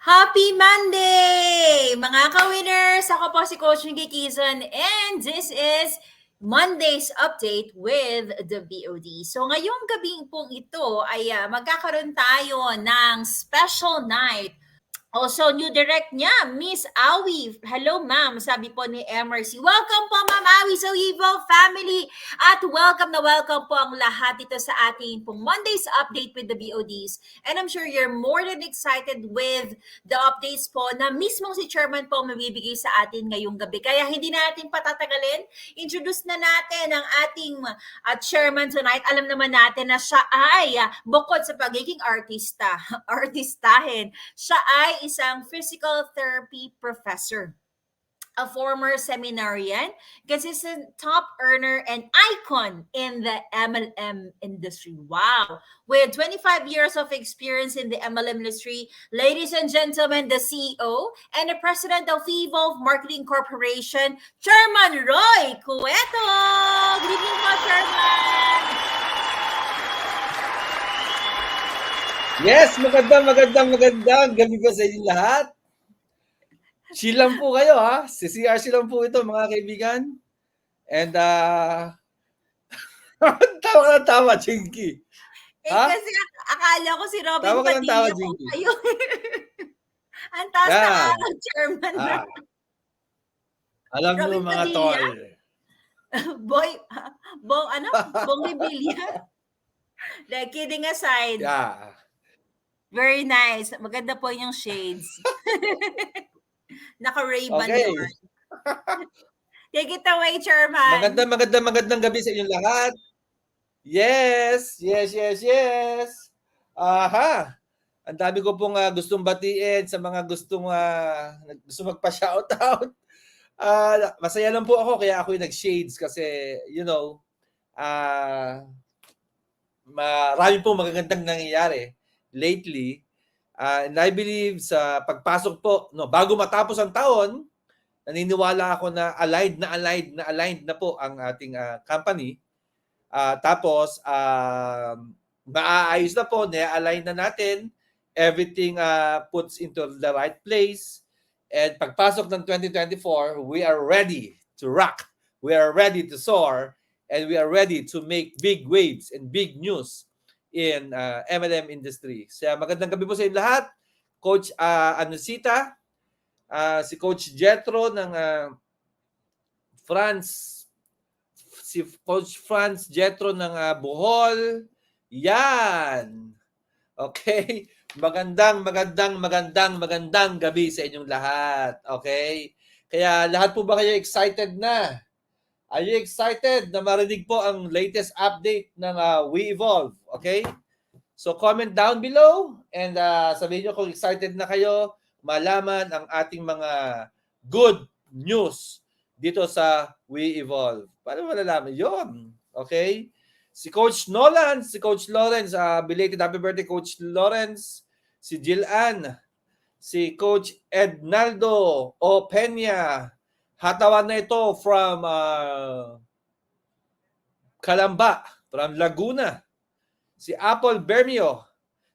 Happy Monday! Mga ka-winners! Ako po si Coach Nikki Kizon and this is Monday's Update with the BOD. So ngayong gabing pong ito ay magkakaroon tayo ng special night. Also, new direct niya, Miss Awi. Hello, ma'am. Sabi po ni MRC. Welcome po, Ma'am Awi, sa Wevo family. At welcome na welcome po ang lahat dito sa ating pong Monday's Update with the BODs. And I'm sure you're more than excited with the updates po na mismong si Chairman po mabibigay sa atin ngayong gabi. Kaya hindi natin patatagalin. Introduce na natin ang ating Chairman tonight. Alam naman natin na siya ay bukod sa pagiging artistahin, siya ay isang physical therapy professor, a former seminarian, consistent top earner, and icon in the MLM industry. Wow! With 25 years of experience in the MLM industry, ladies and gentlemen, the CEO and the president of Evolve Marketing Corporation, Chairman Roy Cueto! Good evening po, Chairman! Yes, magandang gabi ko sa inyo lahat. Chill lang po kayo ha. Si CRC lang po ito mga kaibigan. And tawa, Chinky. Kasi akala ko si Robin tawa ka ng tawa, Padilla po Jinky. kayo. Ang taas na araw, Chairman. Alam nyo Robin mga Padilla? tol. Bong Revilla. Kidding aside. Yeah. Very nice. Maganda po yung shades. Naka-Ray-Ban Okay. naman. Take it away, Chairman. Magandang gabi sa inyong lahat. Yes. Aha. Ang dami ko pong gustong batiin sa mga gustong magpa-shoutout. Masaya lang po ako kaya ako yung nag-shades kasi marami pong magagandang nangyayari lately. And I believe sa pagpasok po, bago matapos ang taon, naniniwala ako na aligned na po ang ating company. Tapos, maaayos na po, na-align na natin. Everything puts into the right place. And pagpasok ng 2024, we are ready to rock. We are ready to soar. And we are ready to make big waves and big news in MLM industry. So, magandang gabi po sa inyo lahat. Coach Anusita, si Coach Jetro ng si Coach Franz Jetro ng Bohol. Yan. Okay? Magandang gabi sa inyong lahat. Okay? Kaya lahat po ba kayo excited na? Are you excited na marinig po ang latest update ng We Evolve? Okay? So comment down below and sabihin nyo kung excited na kayo malaman ang ating mga good news dito sa We Evolve. Paano malalaman yun? Okay? Si Coach Nolan, si Coach Lawrence, belated happy birthday Coach Lawrence, si Jill Ann, si Coach Ednaldo O. Peña, hatawan na ito from Calamba, from Laguna. Si Apple Bermio,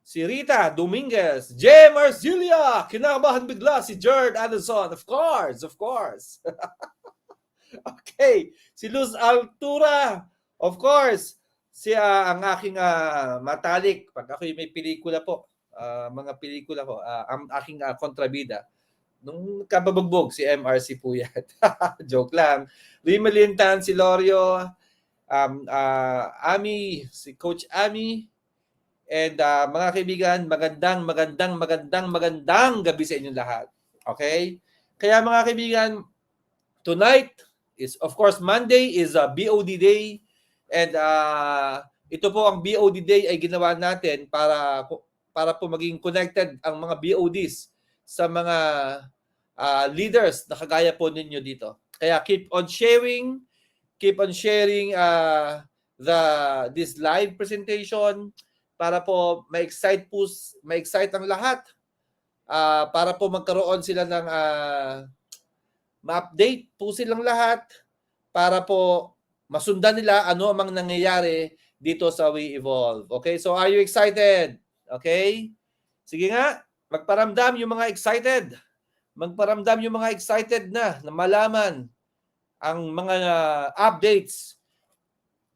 si Rita Dominguez, J. Marzilia, kinabahan bigla si Jared Anderson, of course. Okay, si Luz Altura, of course. Si ang aking matalik, pag ako may pelikula po, mga pelikula ko, ang aking kontrabida. Nung kababagbog, si MRC po yan. Joke lang. Rimelintan, si Lorio, Ami, si Coach Ami, and mga kaibigan, magandang gabi sa inyong lahat. Okay? Kaya mga kaibigan, tonight is, of course, Monday is a BOD Day, and ito po ang BOD Day ay ginawa natin para po maging connected ang mga BODs sa mga leaders na kagaya po ninyo dito. Kaya keep on sharing this live presentation para po ma-excite ang lahat, para po magkaroon sila ng ma-update po silang lahat para po masundan nila ano ang nangyayari dito sa We Evolve. Okay? So are you excited? Okay? Sige nga. Magparamdam yung mga excited. Magparamdam yung mga excited na malaman ang mga updates.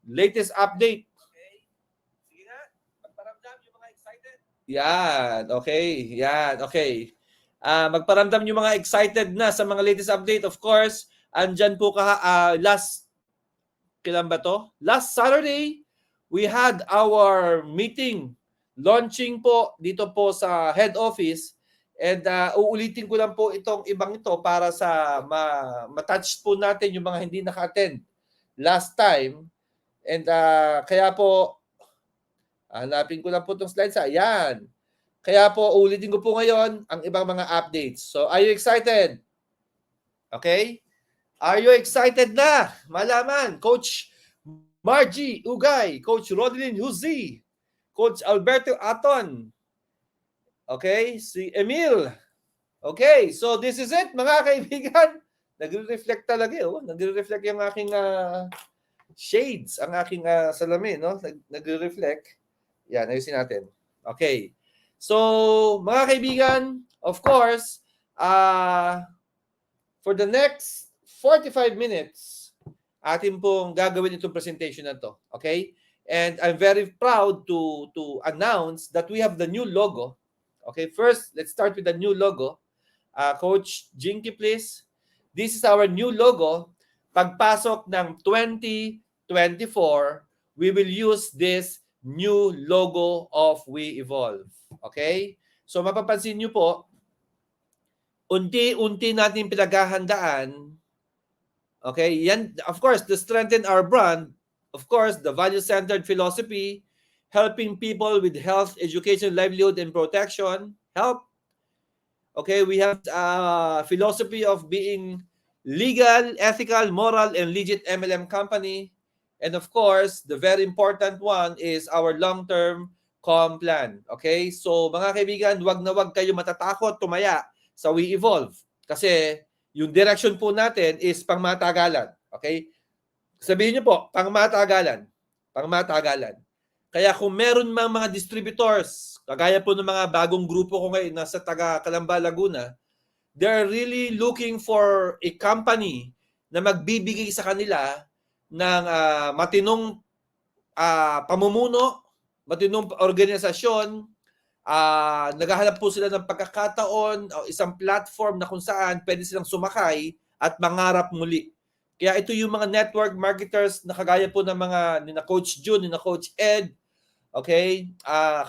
Latest update. Okay? Sige nga. Magparamdam yung mga excited. Yan. Okay. Yan. Okay. Magparamdam yung mga excited na sa mga latest update. Of course, andyan po kailan ba to? Last Saturday, we had our meeting, launching po dito po sa head office. And uulitin ko lang po itong ibang ito para sa matouch po natin yung mga hindi naka-attend last time. And kaya po, hanapin ko lang po itong slides. Ayan. Kaya po, ulitin ko po ngayon ang ibang mga updates. So, are you excited? Okay? Are you excited na? Malaman, Coach Margie Ugay, Coach Rodlin Huzi, Coach Alberto Aton, okay, si Emil. Okay, so this is it, mga kaibigan. Nagre-reflect talaga, nagre-reflect yung aking shades, ang aking salamin, no? Nagre-reflect. Yan, ayusin natin. Okay. So, mga kaibigan, of course, for the next 45 minutes, atin pong gagawin itong presentation na to. Okay? And I'm very proud to announce that we have the new logo. Okay, first, let's start with the new logo. Coach Jinky, please. This is our new logo. Pagpasok ng 2024, we will use this new logo of We Evolve. Okay? So mapapansin nyo po, unti-unti natin pinaghahandaan. Okay? Yan, of course, to strengthen our brand, of course, the value-centered philosophy, helping people with health, education, livelihood, and protection. Help. Okay, we have a philosophy of being legal, ethical, moral, and legit MLM company. And of course, the very important one is our long-term comm plan. Okay? So, mga kaibigan, wag na wag kayo matatakot tumaya sa We Evolve. Kasi yung direction po natin is pangmatagalan. Okay? Sabihin niyo po, pangmatagalan. Pangmatagalan. Kaya kung meron mga distributors, kagaya po ng mga bagong grupo ko ngayon nasa taga Calamba, Laguna, they're really looking for a company na magbibigay sa kanila ng matinong pamumuno, matinong organisasyon. Naghahanap po sila ng pagkakataon o isang platform na kung saan pwede silang sumakay at mangarap muli. Kaya ito yung mga network marketers na kagaya po ng mga ni na Coach June, ni na Coach Ed. Okay?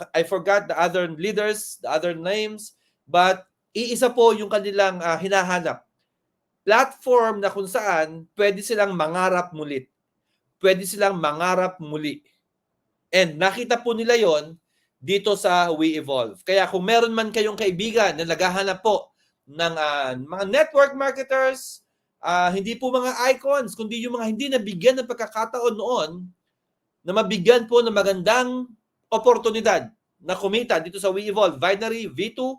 I forgot the other leaders, the other names, but iisa po yung kanilang hinahanap. Platform na kung saan pwede silang mangarap muli. Pwede silang mangarap muli. And nakita po nila yon dito sa We Evolve. Kaya kung meron man kayong kaibigan na naghahanap po ng mga network marketers, hindi po mga icons, kundi yung mga hindi nabigyan ng pagkakataon noon na mabigyan po ng magandang oportunidad na kumita dito sa We Evolve, Vinery, V2.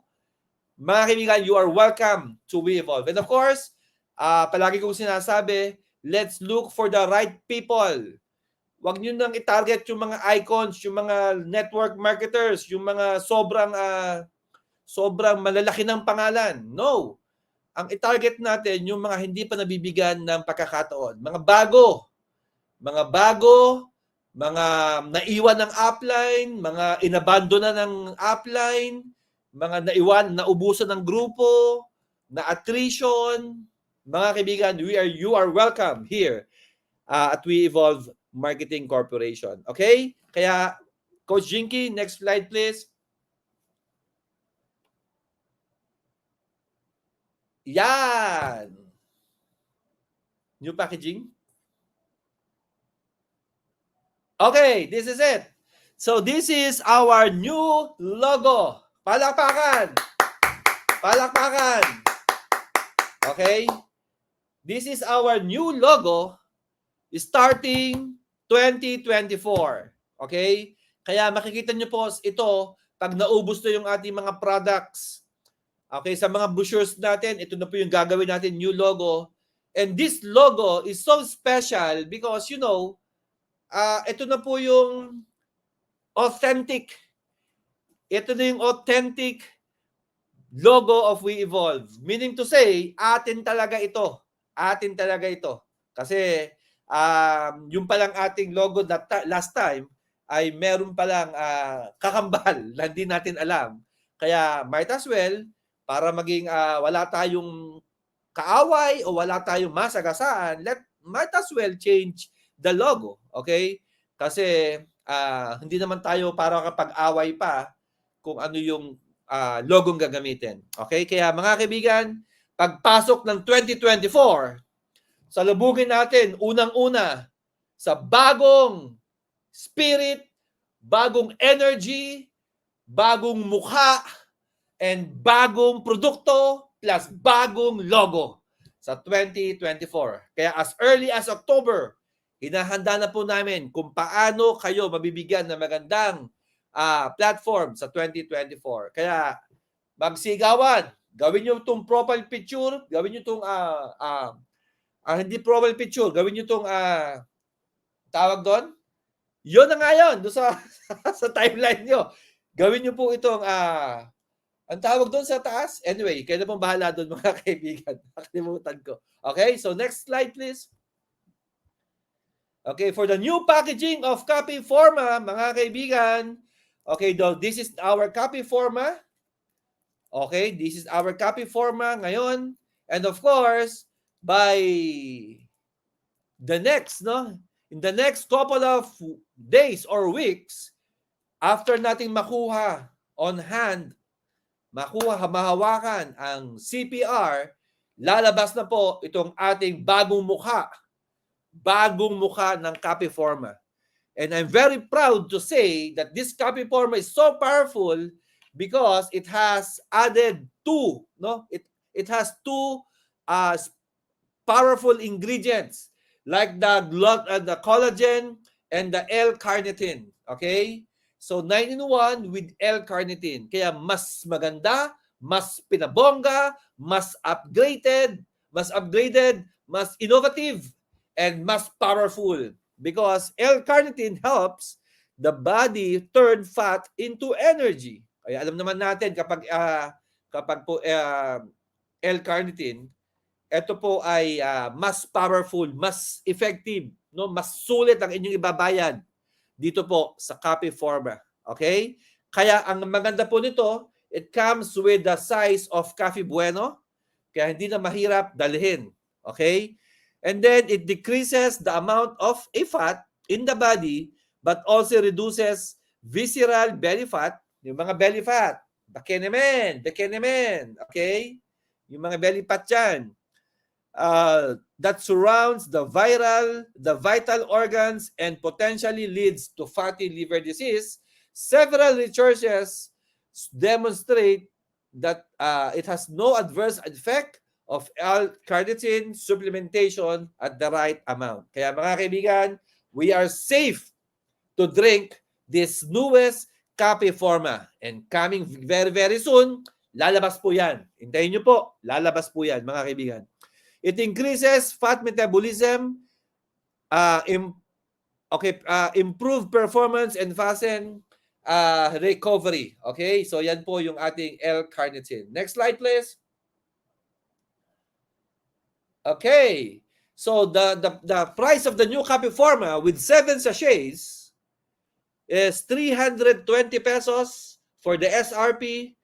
Mga kaibigan, you are welcome to We Evolve. And of course, palagi kong sinasabi, let's look for the right people. Huwag nyo nang i-target yung mga icons, yung mga network marketers, yung mga sobrang malalaki ng pangalan. No. Ang i-target natin yung mga hindi pa nabibigyan ng pagkakataon. Mga bago, mga naiwan ng upline, mga inabandona ng upline, mga naubusan ng grupo, na attrition. Mga kaibigan, you are welcome here at We Evolve Marketing Corporation. Okay? Kaya, Coach Jinky, next slide please. Yan! New packaging. Okay, this is it. So this is our new logo. Palakpakan! Palakpakan! Okay? This is our new logo starting 2024. Okay? Kaya makikita nyo po ito pag naubos na yung ating mga products. Okay, sa mga brochures natin, ito na po yung gagawin natin, new logo. And this logo is so special because, you know, ito na po yung authentic. Ito na yung authentic logo of We Evolve. Meaning to say, atin talaga ito. Atin talaga ito. Kasi yung palang ating logo last time ay meron palang kakambal na hindi natin alam. Kaya might as well, para maging wala tayong kaaway o wala tayong masagasaan, might as well change the logo. Okay? Kasi hindi naman tayo para kapag-away pa kung ano yung logong gagamitin. Okay? Kaya mga kaibigan, pagpasok ng 2024, salubungin natin unang-una sa bagong spirit, bagong energy, bagong mukha, and bagong produkto plus bagong logo sa 2024. Kaya as early as October, hinahanda na po namin kung paano kayo mabibigyan ng magandang platform sa 2024. Kaya magsigawan, gawin nyo itong profile picture, gawin nyo itong hindi profile picture, gawin nyo itong tawag doon. Yun na nga yun, doon sa, sa timeline nyo. Gawin nyo po itong ang tawag doon sa taas. Anyway, kayo na pong bahala doon mga kaibigan. Nakalimutan ko. Okay, so next slide please. Okay, for the new packaging of Copy Forma, mga kaibigan. Okay, this is our Copy Forma. Okay, this is our Copy Forma ngayon. And of course, by the next, in the next couple of days or weeks, after nating makuha on hand, mahawakan ang CPR, lalabas na po itong ating bagong mukha ng Copy Forma. And I'm very proud to say that this Copy Forma is so powerful because it has added two, it has two powerful ingredients like the collagen and the L-carnitine. Okay? So 9-in-1 with L-carnitine. Kaya mas maganda, mas pinabongga, mas upgraded, mas innovative, and mas powerful. Because L-carnitine helps the body turn fat into energy. Kaya alam naman natin kapag po L-carnitine, ito po ay mas powerful, mas effective, mas sulit ang inyong ibabayad dito po sa Copy Forma. Okay? Kaya ang maganda po nito, it comes with the size of Coffee Bueno. Kaya hindi na mahirap dalhin. Okay? And then it decreases the amount of a fat in the body but also reduces visceral belly fat. Yung mga belly fat, Bekenemen. Okay? Yung mga belly fat yan. That surrounds the vital organs and potentially leads to fatty liver disease. Several researches demonstrate that it has no adverse effect of L-carnitine supplementation at the right amount. Kaya mga kaibigan, we are safe to drink this newest Copy Forma. And coming very, very soon, lalabas po yan. Hintayin nyo po, lalabas po yan mga kaibigan. It increases fat metabolism, improve performance and fasten recovery. Okay? So yan po yung ating L-carnitine. Next slide please. Okay. So the price of the new Copy Forma with 7 sachets is 320 pesos for the SRP,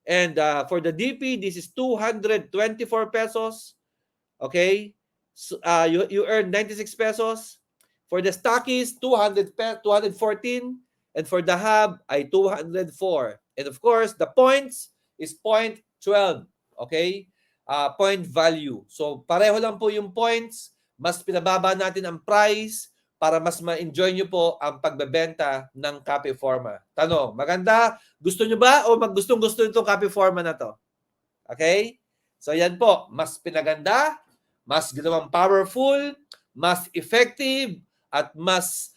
and for the DP this is 224 pesos. Okay? So, you earn 96 pesos. For the stockies, 214. And for the hub, ay 204. And of course, the points is 0.12. Okay? Point value. So, pareho lang po yung points. Mas pinababa natin ang price para mas ma-enjoy nyo po ang pagbebenta ng Copy Forma. Tanong, maganda? Gusto nyo ba o gustong-gusto itong Copy Forma na to? Okay? So, yan po. Mas pinaganda, mas ginawang powerful, mas effective, at mas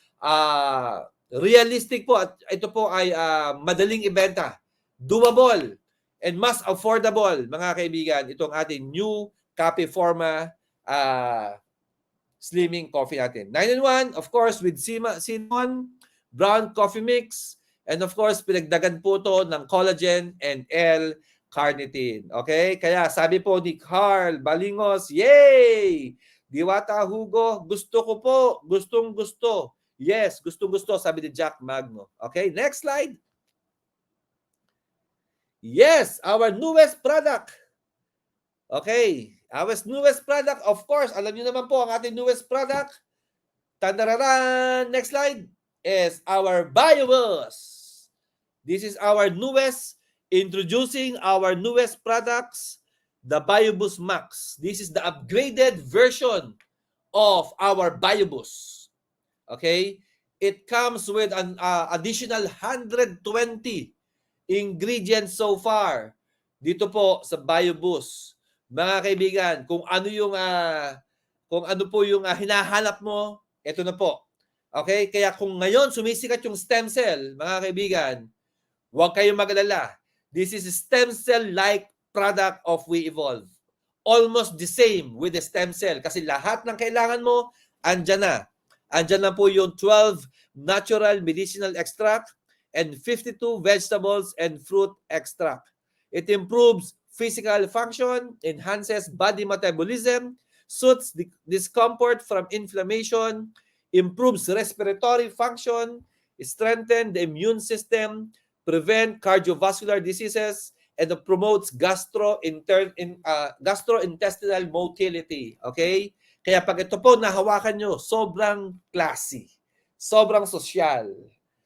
realistic po. At ito po ay madaling ibenta, doable, and mas affordable, mga kaibigan, itong ating new Copy Forma slimming coffee natin. 9-in-1, of course, with cinnamon, brown coffee mix, and of course, pinagdagan po to ng collagen and L carnitine. Okay? Kaya sabi po ni Carl Balingos, yay! Diwata Hugo, gusto ko po. Gustong gusto. Yes, gustong gusto, sabi ni Jack Magno. Okay, next slide. Yes, our newest product. Okay, our newest product, of course, alam niyo naman po ang ating newest product. Tandararan, next slide, is our BioBus. This is our newest, introducing our newest products, the BioBus Max. This is the upgraded version of our BioBus. Okay? It comes with an additional 120 ingredients so far dito po sa BioBus. Mga kaibigan, kung ano po yung hinahanap mo, ito na po. Okay? Kaya kung ngayon sumisikat yung stem cell, mga kaibigan, huwag kayong mag-alala. This is a stem cell-like product of WeEvolve. Almost the same with the stem cell kasi lahat ng kailangan mo, andyan na. Andyan na po yung 12 natural medicinal extract and 52 vegetables and fruit extract. It improves physical function, enhances body metabolism, soothes discomfort from inflammation, improves respiratory function, strengthens the immune system, prevent cardiovascular diseases, and promotes gastrointestinal motility. Okay? Kaya pag ito po nahawakan nyo, sobrang classy, sobrang sosyal,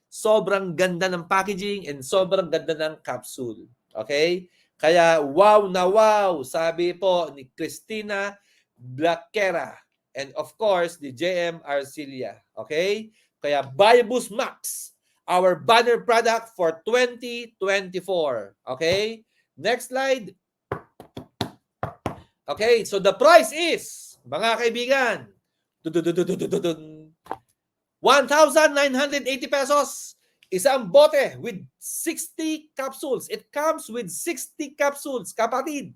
sobrang ganda ng packaging, and sobrang ganda ng capsule. Okay? Kaya wow na wow, sabi po ni Cristina Blaquera. And of course, the JM Arcilia. Okay? Kaya BioBus Max, our banner product for 2024. Okay? Next slide. Okay, so the price is, mga kaibigan, 1,980 pesos. Isang bote with 60 capsules. It comes with 60 capsules, kapatid.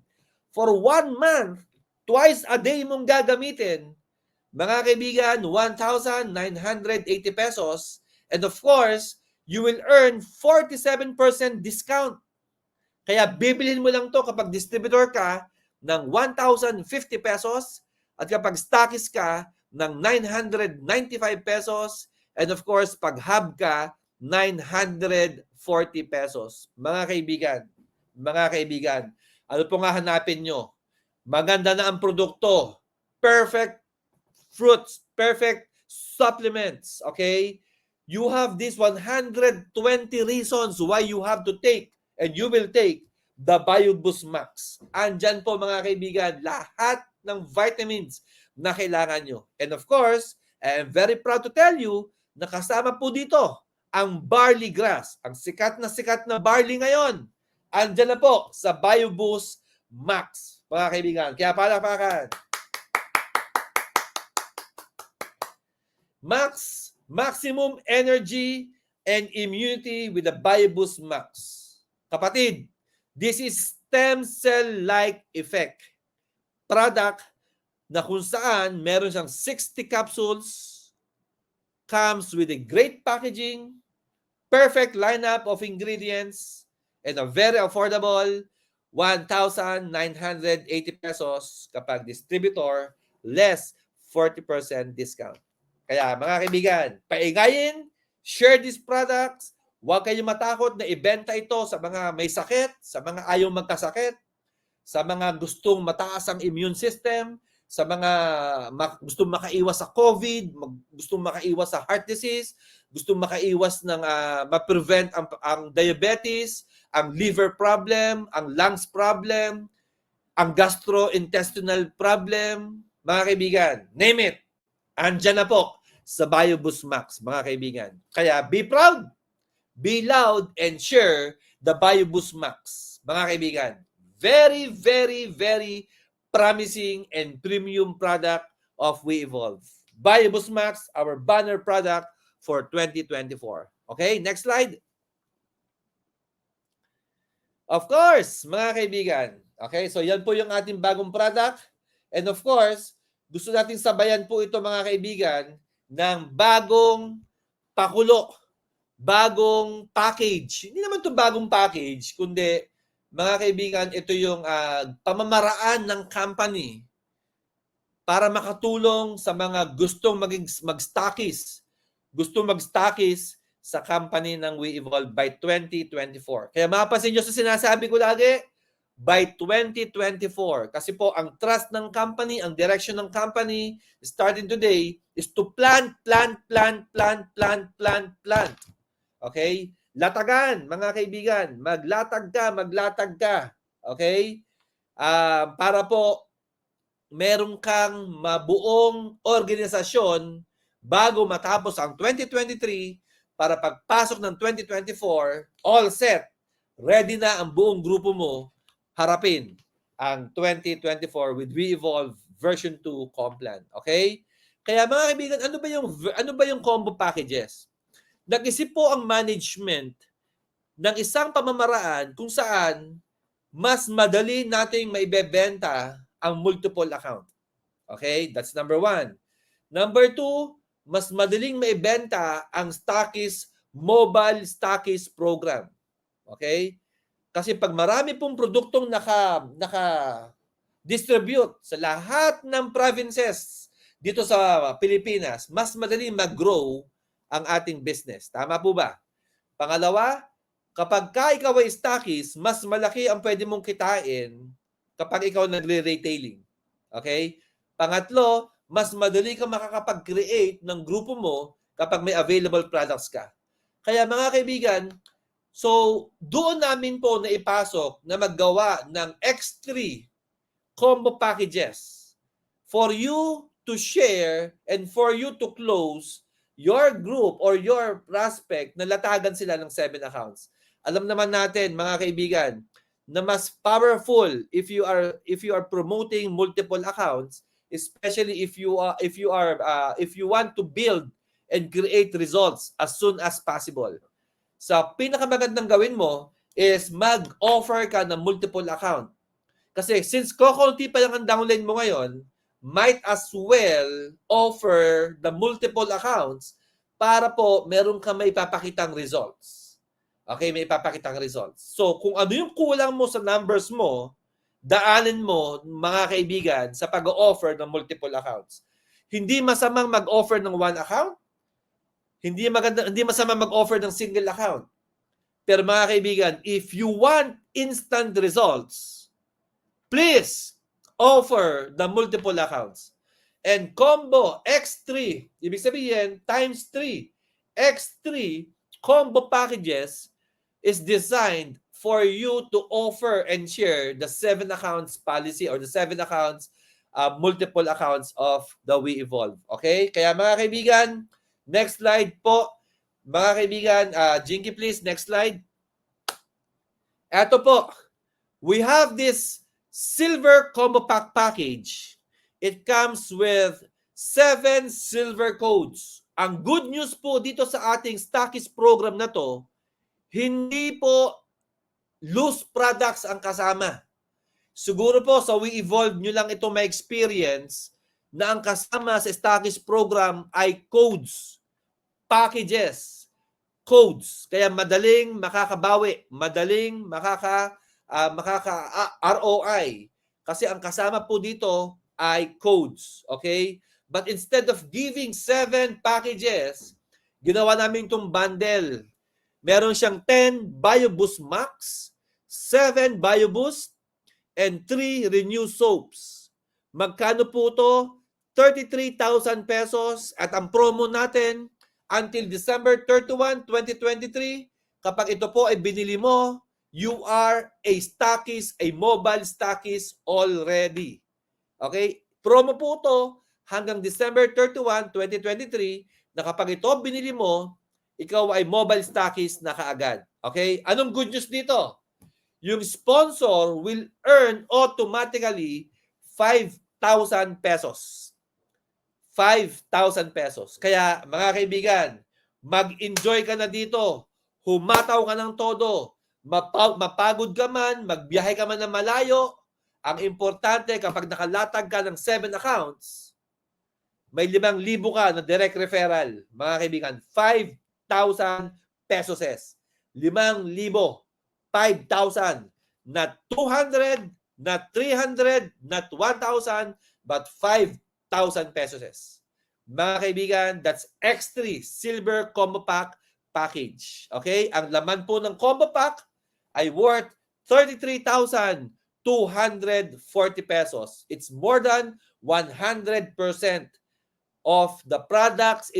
For 1 month, twice a day mong gagamitin. Mga kaibigan, 1,980 pesos. And of course, you will earn 47% discount. Kaya bibilhin mo lang to kapag distributor ka ng 1,050 pesos at kapag stockist ka ng 995 pesos and of course, pag hub ka, 940 pesos. Mga kaibigan, ano po nga hanapin nyo? Maganda na ang produkto. Perfect fruits, perfect supplements, okay? You have these 120 reasons why you have to take and you will take the BioBus Max. Andyan po mga kaibigan, lahat ng vitamins na kailangan nyo. And of course, I am very proud to tell you na kasama po dito ang barley grass. Ang sikat na barley ngayon. Andyan na po sa BioBus Max. Mga kaibigan, kaya palakpakan. Maximum energy and immunity with the BioBus Max. Kapatid, this is stem cell-like effect. Product na kung saan meron siyang 60 capsules, comes with a great packaging, perfect lineup of ingredients, and a very affordable 1,980 pesos kapag distributor, less 40% discount. Kaya mga kaibigan, paingayin, share these products, huwag kayong matakot na ibenta ito sa mga may sakit, sa mga ayaw magkasakit, sa mga gustong mataas ang immune system, sa mga gustong makaiwas sa COVID, gustong makaiwas sa heart disease, gustong makaiwas ng ma-prevent ang diabetes, ang liver problem, ang lungs problem, ang gastrointestinal problem, mga kaibigan, name it. Andyan na po sa BioBus Max, mga kaibigan. Kaya be proud, be loud, and share the BioBus Max, mga kaibigan. Very, very, very promising and premium product of WeEvolve. BioBus Max, our banner product for 2024. Okay, next slide. Of course, mga kaibigan. Okay, so yan po yung ating bagong product. And of course, gusto nating sabayan po ito mga kaibigan ng bagong pakulo, bagong package. Hindi naman ito bagong package, kundi mga kaibigan, ito yung pamamaraan ng company para makatulong sa mga gustong mag-stockies. Gustong mag-stockies sa company ng WeEvolve by 2024. Kaya mapapansin nyo sa sinasabi ko lagi, by 2024. Kasi po, ang trust ng company, ang direction ng company, starting today, is to plant. Okay? Latagan, mga kaibigan. Maglatag ka. Okay? Para po, meron kang mabuong organisasyon bago matapos ang 2023 para pagpasok ng 2024, all set. Ready na ang buong grupo mo harapin ang 2024 with WeEvolve version 2 Complan. Okay? Kaya mga kaibigan, ano ba yung combo packages? Nag-isip po ang management ng isang pamamaraan kung saan mas madali nating maibebenta ang multiple account. Okay? That's number 1. Number 2, mas madaling maibenta ang mobile stockist program. Okay? Kasi pag marami pong produktong naka-distribute sa lahat ng provinces dito sa Pilipinas, mas madaling mag-grow ang ating business. Tama po ba? Pangalawa, kapag ikaw ay stockist, mas malaki ang pwede mong kitain kapag ikaw nagre-retailing. Okay? Pangatlo, mas madali ka makakapag-create ng grupo mo kapag may available products ka. Kaya mga kaibigan, so doon namin po naipasok na maggawa ng X3 combo packages for you to share and for you to close your group or your prospect na latagan sila ng 7 accounts. Alam naman natin mga kaibigan na mas powerful if you are promoting multiple accounts, especially if you want to build and create results as soon as possible. Sa pinakamagandang gawin mo is mag-offer ka ng multiple account. Kasi since kokonti pa lang ang downline mo ngayon, might as well offer the multiple accounts para po meron ka may ipapakitang results. Okay, may ipapakitang results. So, kung ano yung kulang mo sa numbers mo, daanin mo, mga kaibigan, sa pag-offer ng multiple accounts. Hindi masamang mag-offer ng one account. Hindi masamang mag-offer ng single account. Pero mga kaibigan, if you want instant results, please offer the multiple accounts. And combo X3, ibig sabihin, times 3, X3 combo packages is designed for you to offer and share the 7 accounts policy or the 7 accounts, multiple accounts of the WeEvolve. Okay? Kaya mga kaibigan, next slide po. Mga kaibigan, Jinky please, next slide. Eto po, we have this silver combo pack package. It comes with 7 silver codes. Ang good news po dito sa ating stockist program na to, hindi po loose products ang kasama. Siguro po sa WeEvolve nyo lang ito may experience na ang kasama sa stockist program ay codes, packages, codes. Kaya madaling makakabawi, madaling ROI. Kasi ang kasama po dito ay codes. Okay? But instead of giving 7 packages, ginawa namin itong bundle. Meron siyang 10 BioBoost Max, 7 BioBoost, and 3 Renew Soaps. Magkano po ito? 33,000 pesos. At ang promo natin, until December 31, 2023, kapag ito po ay binili mo, you are a stockist, a mobile stockist already. Okay? Promo po ito hanggang December 31, 2023, na kapag ito binili mo, ikaw ay mobile stockist na kaagad. Okay? Anong good news dito? Yung sponsor will earn automatically 5,000 pesos. 5,000 pesos. Kaya mga kaibigan, mag-enjoy ka na dito. Humataw ka ng todo. Mapagod ka man, magbiyahe ka man ng malayo. Ang importante kapag nakalatag ka ng 7 accounts, may 5,000 ka na direct referral. Mga kaibigan, 5,000 pesos. 5,000. 5,000. not 200, not 300, not 1,000, but 5,000 pesos. Mga kaibigan, that's X3 Silver Combo Pack package. Okay? Ang laman po ng combo pack ay worth 33,240 pesos. It's more than 100% of the products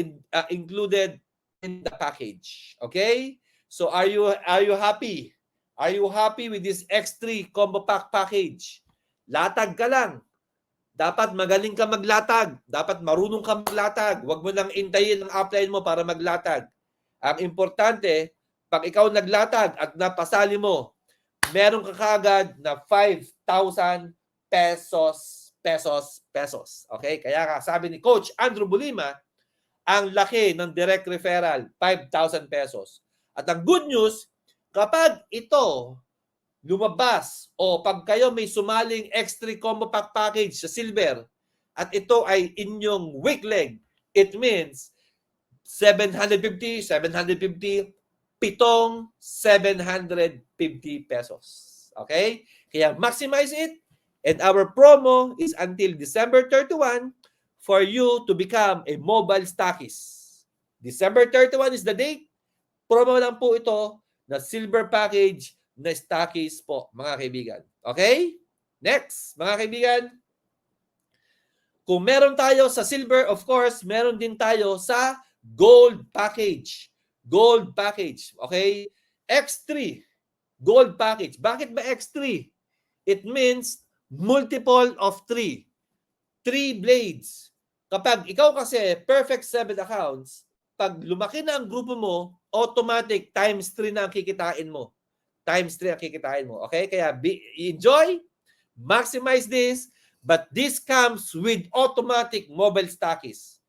included in the package. Okay? So are you happy? Are you happy with this X3 Combo Pack package? Latag ka lang. Dapat magaling ka maglatag. Dapat marunong ka maglatag. Huwag mo nang intayin ang upline mo para maglatag. Ang importante, pag ikaw naglatag at napasali mo, meron ka kagad na 5,000 pesos. Okay? Kaya nga, sabi ni Coach Andrew Bulima, ang laki ng direct referral, 5,000 pesos. At ang good news, kapag ito lumabas o pag kayo may sumaling X3 Combo Pack package sa Silver at ito ay inyong weak leg, it means 750, 750 pesos. Okay? Kaya maximize it, and our promo is until December 31 for you to become a mobile stockist. December 31 is the date. Promo lang po ito na silver package na stockist po, mga kaibigan. Okay? Next, mga kaibigan. Kung meron tayo sa silver, of course, meron din tayo sa gold package. Gold package. Okay? X3. Gold package. Bakit ba X3? It means multiple of 3. 3 blades. Kapag ikaw kasi perfect 7 accounts, pag lumaki na ang grupo mo, automatic times 3 na ang kikitain mo. Times 3 ang kikitain mo. Okay? Kaya enjoy, maximize this, but this comes with automatic mobile stockies.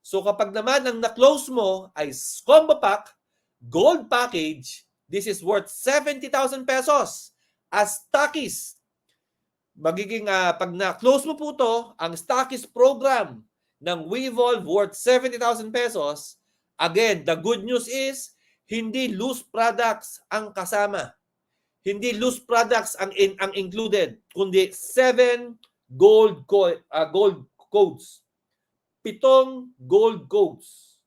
So kapag naman ang na-close mo ay combo pack, gold package, this is worth 70,000 pesos as stockies. Magiging, pag na-close mo po to, ang stockies program ng Weevolve worth 70,000 pesos, again, the good news is, hindi loose products ang kasama. Hindi loose products ang included, kundi 7 gold codes. 7 gold codes.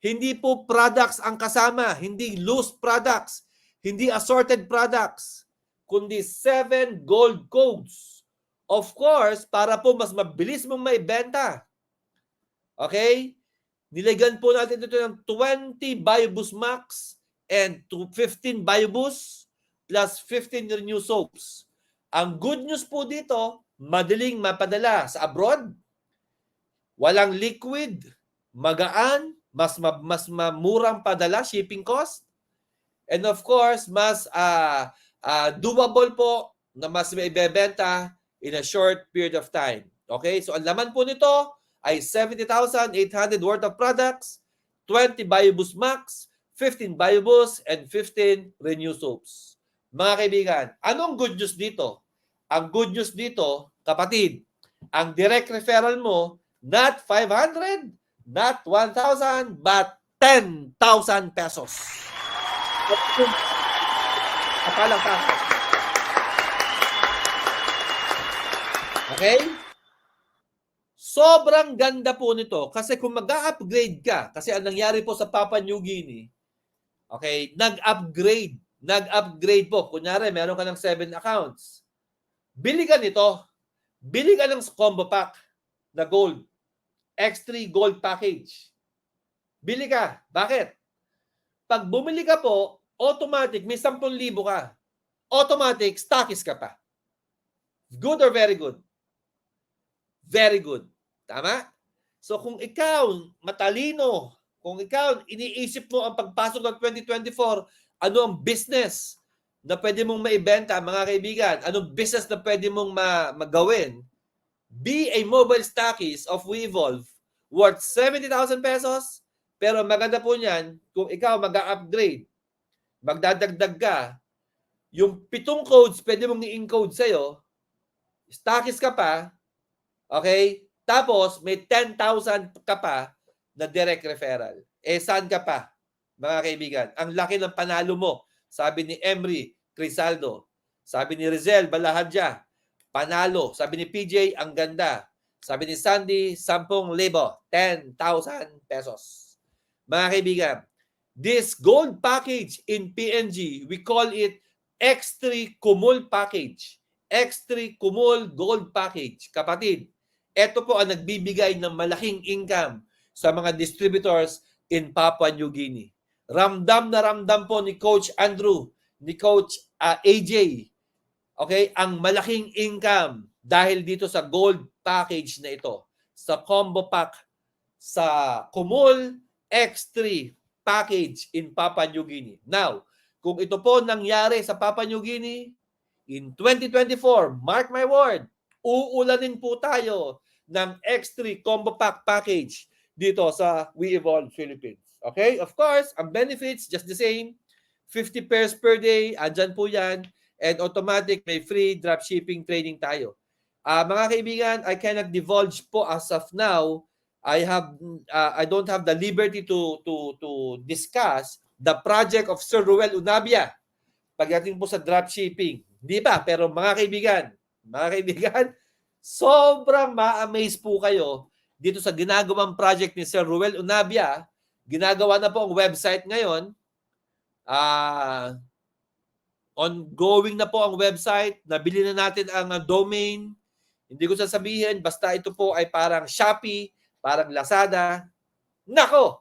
Hindi po products ang kasama, hindi loose products, hindi assorted products, kundi 7 gold codes. Of course, para po mas mabilis mong maibenta. Okay? Nilagyan po natin ito ng 20 Bioboost Max and 15 Bioboost plus 15 Renew Soaps. Ang good news po dito, madaling mapadala sa abroad, walang liquid, magaan, mas murang padala, shipping cost, and of course, mas doable po na mas maibebenta in a short period of time. Okay? So ang laman po nito ay 70,800 worth of products, 20 Bioboost Max, 15 Bioboost, and 15 Renew Soaps. Mga kaibigan, anong good news dito? Ang good news dito, kapatid, ang direct referral mo, not 500, not 1,000, but 10,000 pesos. Kapalang taso. Okay? Sobrang ganda po nito kasi kung mag-upgrade ka, kasi ang nangyari po sa Papua New Guinea, okay, nag-upgrade po. Kunyari, meron ka ng 7 accounts. Bili ka nito. Bili ka ng combo pack na gold. X3 gold package. Bili ka. Bakit? Pag bumili ka po, automatic, may 10,000 ka. Automatic, stockist ka pa. Good or very good? Very good. Tama? So kung ikaw matalino, kung ikaw iniisip mo ang pagpasok ng 2024, ano ang business na pwede mong maibenta, mga kaibigan? Anong business na pwede mong magawin? Be a mobile stockist of Weevolve worth 70,000 pesos. Pero maganda po niyan, kung ikaw mag-upgrade, magdadagdag ka, yung 7 codes pwede mong i-encode sa'yo, stockist ka pa, okay? Tapos may 10,000 ka pa na direct referral. Saan ka pa, mga kaibigan? Ang laki ng panalo mo, sabi ni Emery Crisaldo. Sabi ni Rizel Balahadja, panalo. Sabi ni PJ, ang ganda. Sabi ni Sandy, 10,000, 10,000 pesos. Mga kaibigan, this gold package in PNG, we call it X3 Kumul Package. X3 Kumul Gold Package. Kapatid, ito po ang nagbibigay ng malaking income sa mga distributors in Papua New Guinea. Ramdam na ramdam po ni Coach Andrew, ni Coach AJ, okay, ang malaking income dahil dito sa gold package na ito, sa combo pack, sa Kumul X3 package in Papua New Guinea. Now, kung ito po nangyari sa Papua New Guinea, in 2024, mark my word, uulanin po tayo ng X3 combo pack package dito sa We Evolve Philippines. Okay? Of course, ang benefits, just the same. 50 pairs per day, andyan po yan. And automatic, may free dropshipping training tayo. Mga kaibigan, I cannot divulge po as of now. I don't have the liberty to discuss the project of Sir Ruel Unabia pagdating po sa dropshipping. Di ba? Pero mga kaibigan, sobrang ma-amaze po kayo dito sa ginagawang project ni Sir Ruel Unabia. Ginagawa na po ang website ngayon. Ongoing na po ang website. Nabili na natin ang domain. Hindi ko sasabihin, basta ito po ay parang Shopee, parang Lazada. Nako!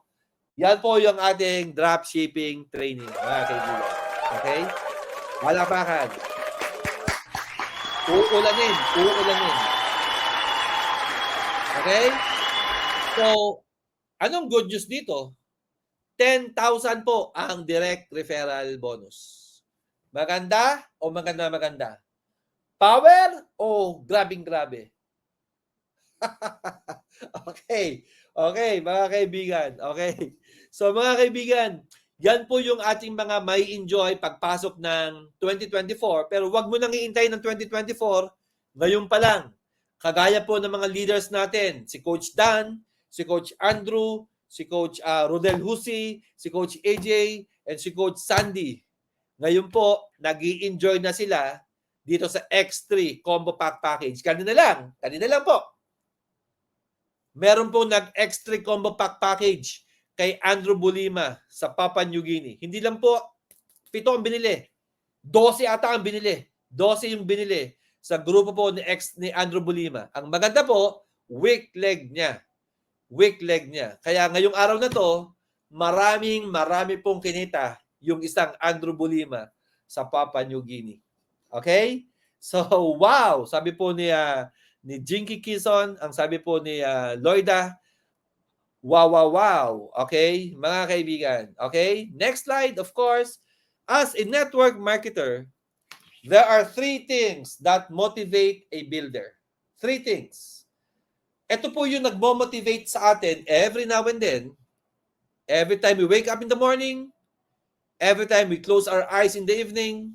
Yan po yung ating dropshipping training, mga kaibigan. Okay? Malapakan. Uulanin. Okay? So, anong good news dito? 10,000 po ang direct referral bonus. Maganda o maganda? Power o grabing-grabe? Okay, mga kaibigan. Okay. So, mga kaibigan, yan po yung ating mga may enjoy pagpasok ng 2024. Pero wag mo nang iintay ng 2024. Ngayon pa lang. Kagaya po ng mga leaders natin. Si Coach Dan, si Coach Andrew, si Coach Rodel Husi, si Coach AJ, and si Coach Sandy. Ngayon po, nag-i-enjoy na sila dito sa X3 Combo Pack Package. Kanina lang po. Meron po nag-X3 Combo Pack Package kay Andrew Bulima sa Papua New Guinea. Hindi lang po 7 ang binili. 12 ata ang binili. 12 yung binili sa grupo po ni Andrew Bulima. Ang maganda po, weak leg niya. Kaya ngayong araw na to, marami pong kinita yung isang Andrew Bulima sa Papua New Guinea. Okay? So, wow! Sabi po ni Jinky Kison, ang sabi po ni Loida, wow. Okay? Mga kaibigan. Okay? Next slide, of course. As a network marketer, there are 3 things that motivate a builder. 3 things. Ito po yung nagmo-motivate sa atin every now and then. Every time we wake up in the morning, every time we close our eyes in the evening,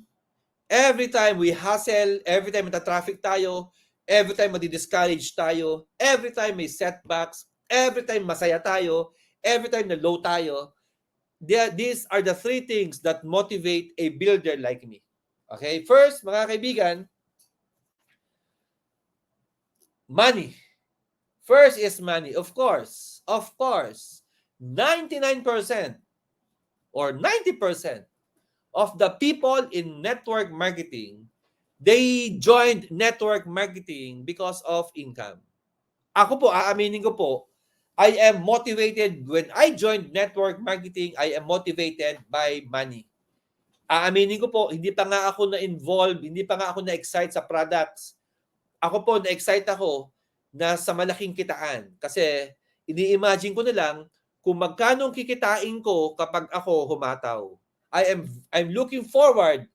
every time we hustle, every time mata-traffic tayo, every time madi-discourage tayo, every time may setbacks, every time masaya tayo, every time na low tayo, these are the 3 things that motivate a builder like me. Okay? First, mga kaibigan, money. First is money. Of course, 99% or 90% of the people in network marketing, they joined network marketing because of income. Ako po, aaminin ko po, I am motivated when I joined network marketing, I am motivated by money. Aaminin ko po, hindi pa nga ako na-involve, hindi pa nga ako na-excite sa products. Ako po, na-excite ako na sa malaking kitaan. Kasi, ini-imagine ko na lang kung magkano kikitain ko kapag ako humataw. I'm looking forward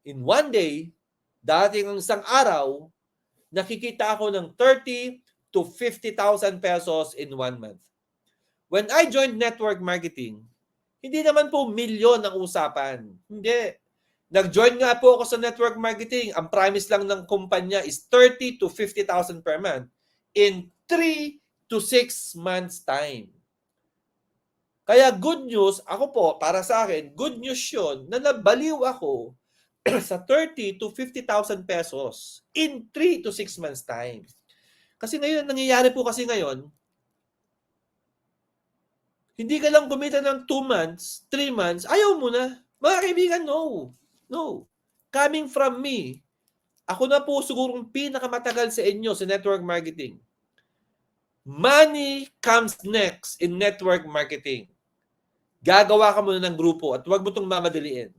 in one day, dating ang isang araw, nakikita ako ng 30 to 50,000 pesos in 1 month. When I joined network marketing, hindi naman po milyon ang usapan. Hindi. Nag-join nga po ako sa network marketing. Ang promise lang ng kumpanya is 30 to 50,000 per month in 3 to 6 months time. Kaya good news, ako po, para sa akin, good news yun na nabaliw ako sa 30 to 50,000 pesos in 3 to 6 months time. Kasi ngayon, nangyayari po kasi ngayon, hindi ka lang kumita ng 2 months, 3 months, ayaw mo na. Mga kaibigan, no. No. Coming from me, ako na po sigurong pinakamatagal sa inyo sa network marketing. Money comes next in network marketing. Gagawa ka muna ng grupo at huwag mo itong mamadaliin.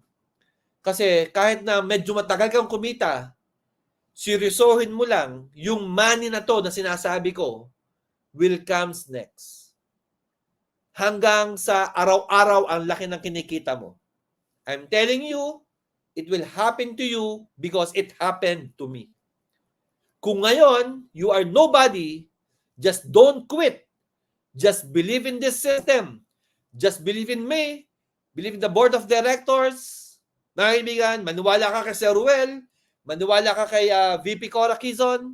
Kasi kahit na medyo matagal kang kumita, seryosohin mo lang, yung money na to na sinasabi ko will comes next. Hanggang sa araw-araw ang laki ng kinikita mo. I'm telling you, it will happen to you because it happened to me. Kung ngayon, you are nobody, just don't quit. Just believe in this system. Just believe in me. Believe in the board of directors. Mga kaibigan, maniwala ka kay Sir Ruel. Maniwala ka kay VP Cora Quezon.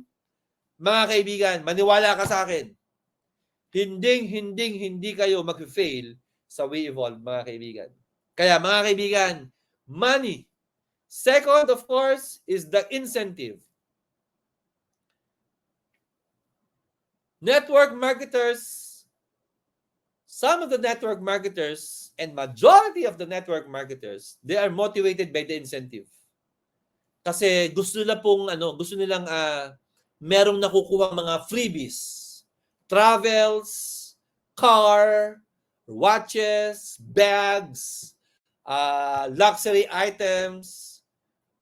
Mga kaibigan, maniwala ka sa akin. Hindi kayo mag-fail sa We Evolve, mga kaibigan. Kaya mga kaibigan, money. Second, of course, is the incentive. Network marketers, some of the network marketers and majority of the network marketers, they are motivated by the incentive. Kasi gusto nila pong gusto nilang merong nakukuha mga freebies. Travels, car, watches, bags, luxury items,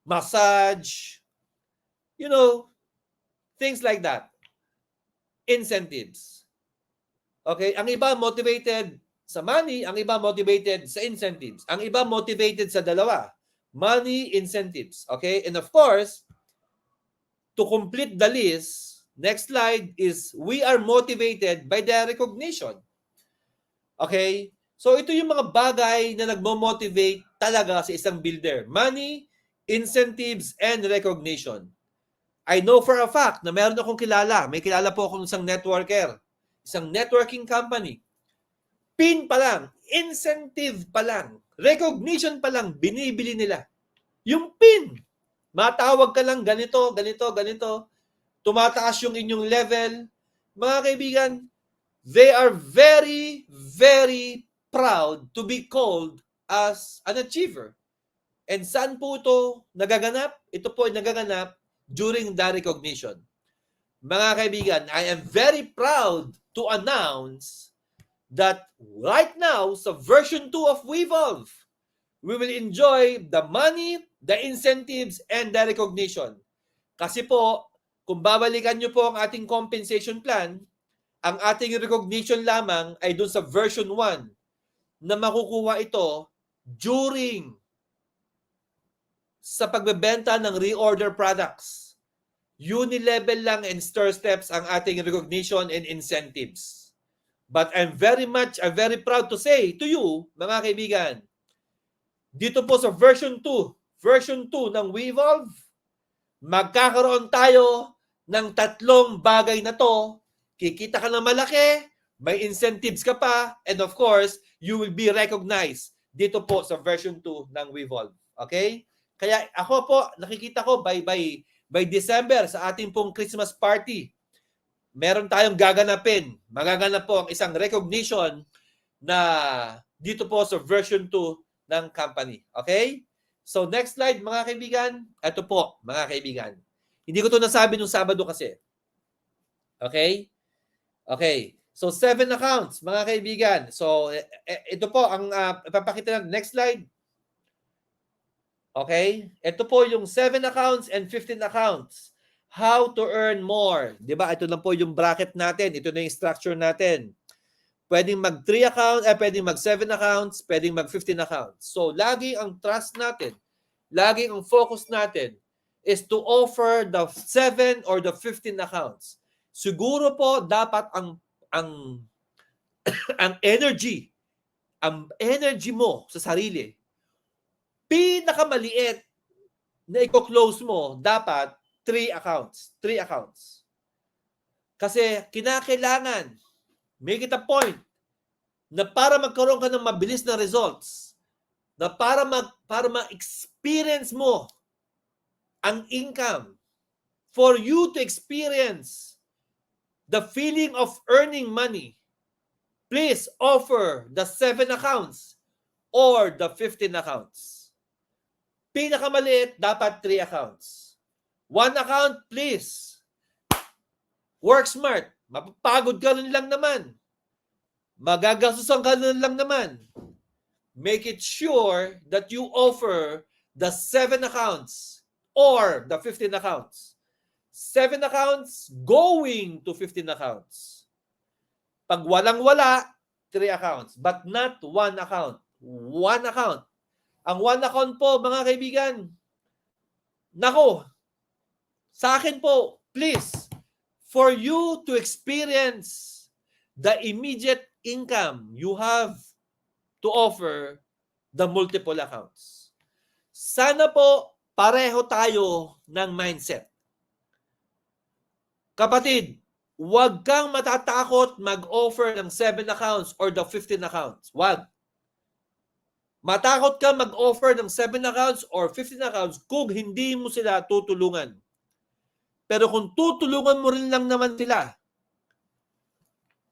massage, things like that. Incentives. Okay? Ang iba motivated sa money, ang iba motivated sa incentives. Ang iba motivated sa dalawa. Money, incentives. Okay? And of course, to complete the list, next slide is we are motivated by the recognition. Okay? So ito yung mga bagay na nagmo-motivate talaga sa isang builder. Money, incentives, and recognition. I know for a fact na meron akong kilala. May kilala po akong isang networker. Isang networking company. PIN pa lang, incentive pa lang, recognition pa lang, binibili nila. Yung PIN, matawag ka lang ganito, ganito, ganito, tumataas yung inyong level. Mga kaibigan, they are very, very proud to be called as an achiever. And saan po ito nagaganap? Ito po ay nagaganap during the recognition. Mga kaibigan, I am very proud to announce that right now, sa version 2 of WeEvolve, we will enjoy the money, the incentives, and the recognition. Kasi po, kung babalikan nyo po ang ating compensation plan, ang ating recognition lamang ay dun sa version 1 na makukuha ito during sa pagbebenta ng reorder products. Unilevel lang and Stir Steps ang ating recognition and incentives. But I'm very proud to say to you, mga kaibigan, dito po sa version 2 ng WeEvolve, magkakaroon tayo ng 3 bagay na to. Kikita ka ng malaki, may incentives ka pa, and of course, you will be recognized dito po sa version 2 ng WeEvolve. Okay? Kaya ako po, nakikita ko by December sa ating pong Christmas party, meron tayong gaganapin. Magaganap po ang isang recognition na dito po sa version 2 ng company. Okay? So next slide mga kaibigan. Ito po mga kaibigan. Hindi ko to nasabi nung Sabado kasi. Okay? Okay. So 7 accounts mga kaibigan. So ito po ang ipapakita natin. Next slide. Okay? Ito po yung 7 accounts and 15 accounts. How to earn more. Diba? Ito lang po yung bracket natin. Ito na yung structure natin. Pwedeng mag 3 accounts, pwedeng mag 7 accounts, pwedeng mag 15 accounts. So, lagi ang trust natin, lagi ang focus natin is to offer the 7 or the 15 accounts. Siguro po dapat ang energy mo sa sarili, pinakamaliit na i-close mo, dapat 3 accounts. 3 accounts. Kasi kinakailangan, make it a point, na para magkaroon ka ng mabilis na results, na para ma-experience mo ang income, for you to experience the feeling of earning money, please offer the 7 accounts or the 15 accounts. Pinakamaliit, dapat 3 accounts. 1 account, please. Work smart. Mapapagod ka rin lang naman. Magagastusan ka rin lang naman. Make it sure that you offer the 7 accounts or the 15 accounts. 7 accounts going to 15 accounts. Pag walang-wala, 3 accounts. But not 1 account. 1 account. Ang 1 account po, mga kaibigan, nako, sa akin po, please, for you to experience the immediate income, you have to offer the multiple accounts. Sana po pareho tayo ng mindset. Kapatid, huwag kang matatakot mag-offer ng 7 accounts or the 15 accounts. Huwag. Matakot ka mag-offer ng 7 accounts or 15 accounts kung hindi mo sila tutulungan. Pero kung tutulungan mo rin lang naman sila,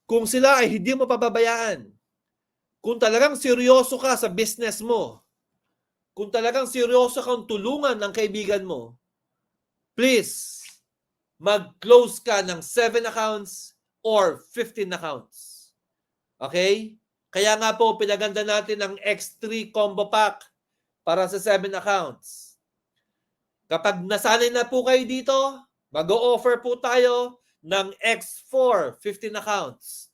kung sila ay hindi mo pababayaan, kung talagang seryoso ka sa business mo, kung talagang seryoso kang tulungan ng kaibigan mo, please, mag-close ka ng 7 accounts or 15 accounts. Okay? Kaya nga po, pinaganda natin ang X3 Combo Pack para sa 7 accounts. Kapag nasanay na po kayo dito, mag-o-offer po tayo ng X4 15 accounts.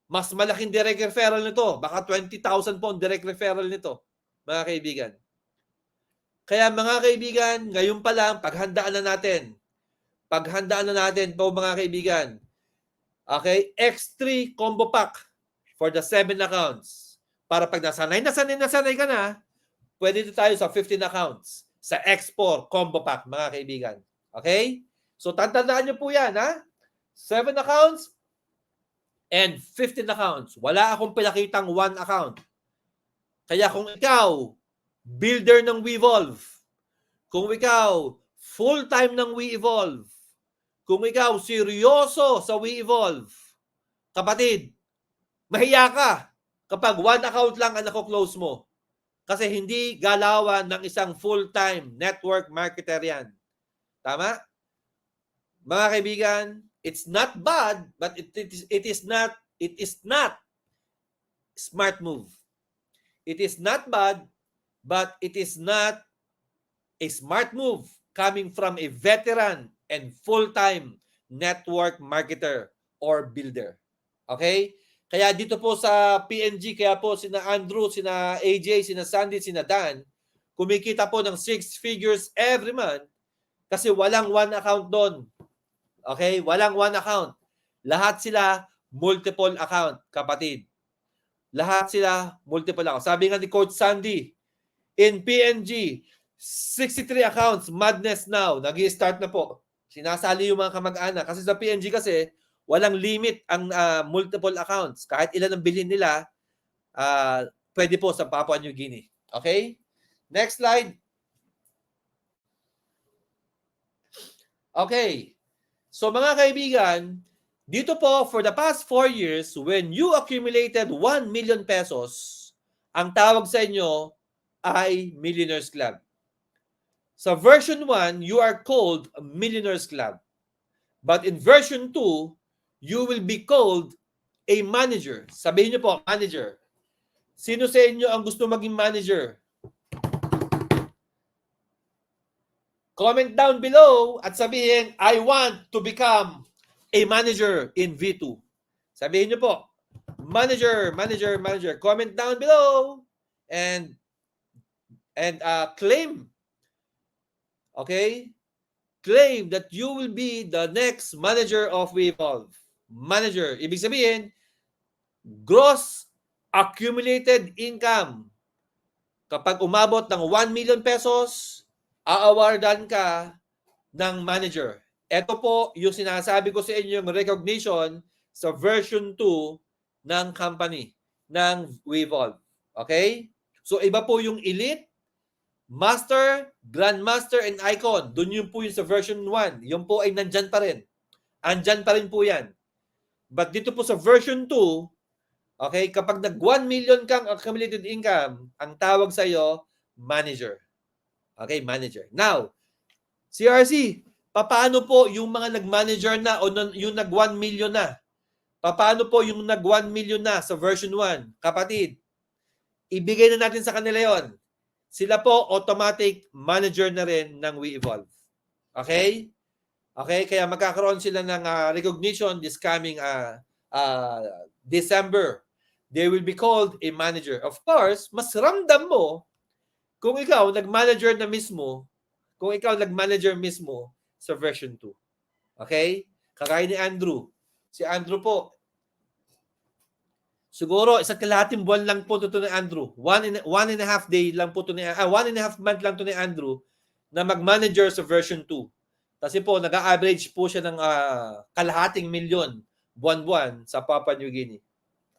Mas malaking direct referral nito. Baka 20,000 po ang direct referral nito, mga kaibigan. Kaya mga kaibigan, ngayon pa lang, paghandaan na natin. Paghandaan na natin po mga kaibigan. Okay? X3 Combo Pack for the 7 accounts. Para pag nasanay ka na, pwede tayo sa 15 accounts. Sa X4 Combo Pack, mga kaibigan. Okay? So, tandaan nyo po yan, ha? 7 accounts and 15 accounts. Wala akong pinakitang 1 account. Kaya kung ikaw, builder ng WeEvolve, kung ikaw, full-time ng WeEvolve, kung ikaw, seryoso sa WeEvolve, kapatid, mahiya ka kapag 1 account lang ang nako-close mo. Kasi hindi galawan ng isang full-time network marketer yan. Tama? Mga kaibigan, it's not bad, but it is not smart move. It is not bad, but it is not a smart move coming from a veteran and full-time network marketer or builder. Okay? Kaya dito po sa PNG, kaya po sina Andrew, sina AJ, sina Sandy, sina Dan, kumikita po ng 6 figures every month kasi walang 1 account doon. Okay? Walang 1 account. Lahat sila multiple account, kapatid. Lahat sila multiple account. Sabi nga ni Coach Sandy, in PNG, 63 accounts, madness now. Nag-i-start na po. Sinasali yung mga kamag-anak. Kasi sa PNG kasi, walang limit ang multiple accounts. Kahit ilan ang bilhin nila, pwede po sa Papua New Guinea. Okay? Next slide. Okay. So mga kaibigan, dito po, for the past 4 years, when you accumulated 1 million pesos, ang tawag sa inyo ay Millionaires Club. Sa version 1, you are called Millionaires Club. But in version 2, you will be called a manager. Sabihin niyo po, manager. Sino sa inyo ang gusto maging manager? Comment down below at sabihin, I want to become a manager in V2. Sabihin niyo po, manager. Comment down below and claim. Okay? Claim that you will be the next manager of WeEvolve. Manager. Ibig sabihin, gross accumulated income. Kapag umabot ng 1 million pesos, aawardan ka ng manager. Ito po yung sinasabi ko sa inyo, yung recognition sa version 2 ng company, ng WeEvolve. Okay? So iba po yung elite, Master, Grandmaster, and Icon. Doon yun po yung sa version 1. Yun po ay nandyan pa rin. Andyan pa rin po yan. But dito po sa version 2, okay, kapag nag 1 million kang accumulated income, ang tawag sa iyo, manager. Okay, manager. Now, CRC, paano po yung mga nag-manager na o yung nag 1 million na? Paano po yung nag 1 million na sa version 1? Kapatid, ibigay na natin sa kanila yon. Sila po automatic manager na rin ng WeEvolve. Okay? Okay, kaya magkakaroon sila ng recognition this coming December. They will be called a manager. Of course, mas ramdam mo kung ikaw nag-manager na mismo, kung ikaw nag-manager mismo sa version 2. Okay? Kagaya ni Andrew. Si Andrew po, siguro isa't kalahating buwan lang po ito ni Andrew. One and a half day lang po ito ni 1.5 month lang ito ni Andrew na mag-manager sa version 2. Kasi po nag-average po siya ng kalahating milyon buwan-buwan sa Papua New Guinea.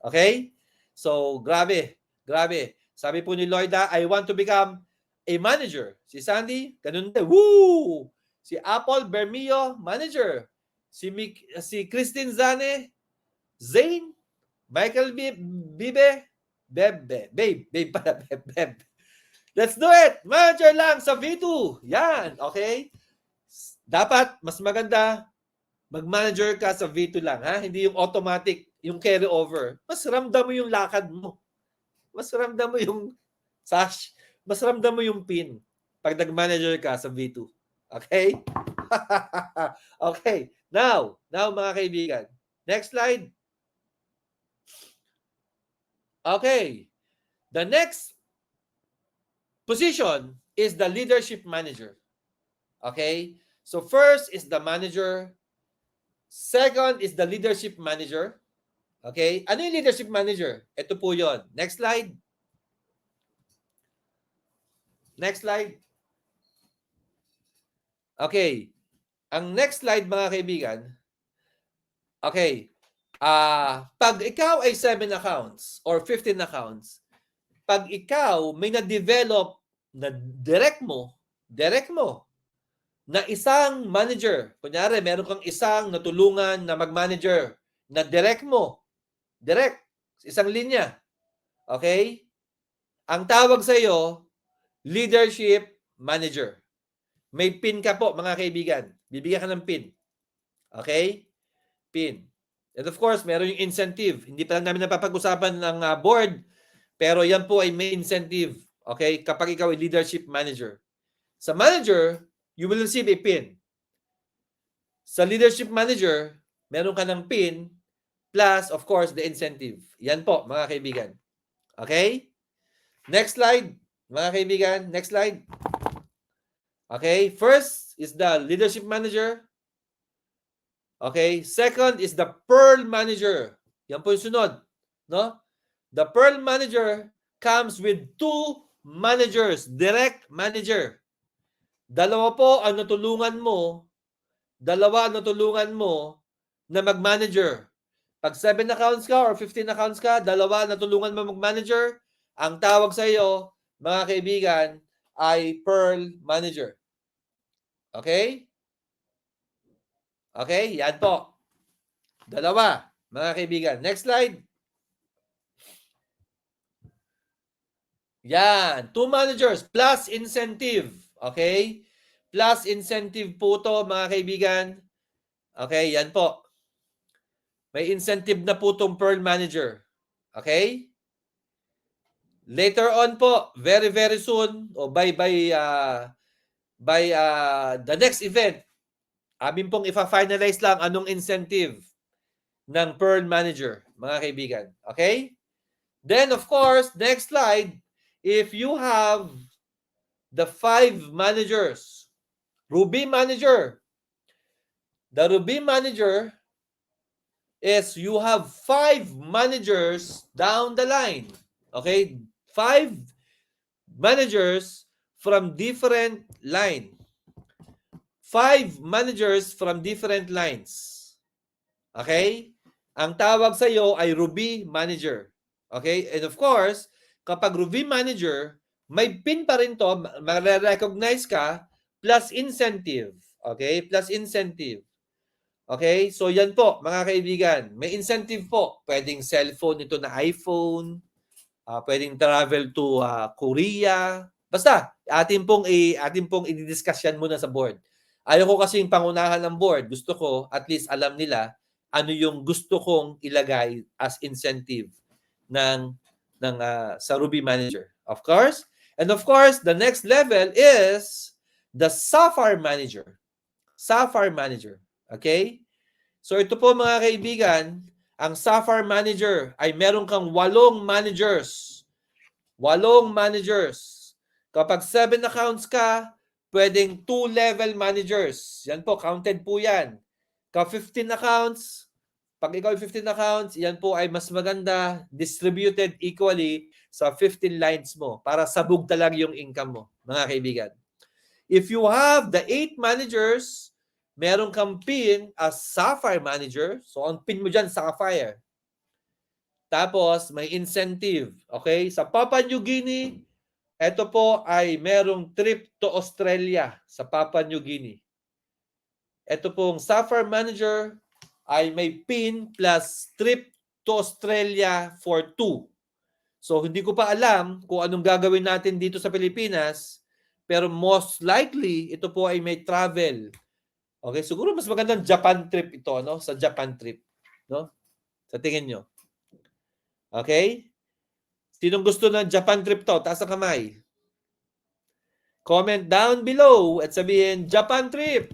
Okay? So, grabe. Grabe. Sabi po ni Lloyda, I want to become a manager. Si Sandy, ganun din. Woo! Si Apple Bermio, manager. Si Christine Zane, Zane, Michael Bibe, Babe pala, Beb. Let's do it! Manager lang sa V2. Yan, okay? Dapat, mas maganda, mag-manager ka sa V2 lang, ha? Hindi yung automatic, yung carry over. Mas ramdam mo yung lakad mo. Mas ramdam mo yung sash. Mas ramdam mo yung pin pag nag-manager ka sa V2. Okay? Okay. Now, mga kaibigan. Next slide. Okay. The next position is the leadership manager. Okay? So first is the manager. Second is the leadership manager. Okay? Ano yung leadership manager? Ito po yon. Next slide. Next slide. Okay. Ang next slide, mga kaibigan. Okay. Pag ikaw ay 7 accounts or 15 accounts, pag ikaw may na-develop na direct mo, na isang manager, kunyari meron kang isang natulungan na mag-manager, na direct, isang linya, okay? Ang tawag sa iyo, leadership manager. May pin ka po, mga kaibigan. Bibigyan ka ng pin. Okay? Pin. And of course, meron yung incentive. Hindi pa lang namin napapag-usapan ng board, pero yan po ay may incentive. Okay? Kapag ikaw ay leadership manager. Sa manager, you will receive a pin. Sa leadership manager, meron ka ng pin plus, of course, the incentive. Yan po, mga kaibigan. Okay? Next slide, mga kaibigan. Next slide. Okay? First is the leadership manager. Okay? Second is the Pearl manager. Yan po yung sunod. No? The Pearl manager comes with 2 managers, direct manager. Dalawa po ang natulungan mo na mag-manager. Pag 7 accounts ka or 15 accounts ka, dalawa natulungan mo mag-manager. Ang tawag sa iyo, mga kaibigan, ay Pearl manager. Okay? Okay, yan po. Dalawa, mga kaibigan. Next slide. Yan, 2 managers plus incentive. Okay? Plus incentive po to, mga kaibigan. Okay, yan po. May incentive na po tong Pearl manager. Okay? Later on po, very very soon o by the next event, amin pong ifa-finalize lang anong incentive ng Pearl manager, mga kaibigan. Okay? Then of course, next slide, if you have the 5 managers, Ruby manager. The Ruby manager is you have 5 managers down the line. Okay? 5 managers from different line. 5 managers from different lines. Okay? Ang tawag sa iyo ay Ruby manager. Okay? And of course, kapag Ruby manager, may PIN pa rin to, ma-recognize ka, plus incentive. Okay? Plus incentive. Okay? So yan po, mga kaibigan. May incentive po. Pwedeng cellphone ito na iPhone. Pwedeng travel to Korea. Basta, atin pong i-discuss yan muna sa board. Ayaw ko kasing pangunahan ng board. Gusto ko, at least alam nila ano yung gusto kong ilagay as incentive sa Ruby Manager. Of course. And of course, the next level is the Sapphire Manager. Sapphire Manager. Okay? So ito po mga kaibigan, ang Sapphire Manager ay meron kang 8 managers. 8 managers. Kapag 7 accounts ka, pwedeng 2-level managers. Yan po, counted po yan. Kapag 15 accounts, pag ikaw ay 15 accounts, yan po ay mas maganda, distributed equally sa 15 lines mo para sabog talaga yung income mo, mga kaibigan. If you have the 8 managers, meron kang PIN as Sapphire Manager. So, ang PIN mo dyan, Sapphire. Tapos, may incentive. Okay? Sa Papua New Guinea, ito po ay merong trip to Australia sa Papua New Guinea. Ito pong Sapphire Manager ay may PIN plus trip to Australia for 2. So, hindi ko pa alam kung anong gagawin natin dito sa Pilipinas, pero most likely, ito po ay may travel. Okay, siguro mas magandang Japan trip ito, no? Sa Japan trip, no? Sa tingin nyo. Okay? Sinong gusto ng Japan trip to? Taas ang kamay. Comment down below at sabihin, Japan trip.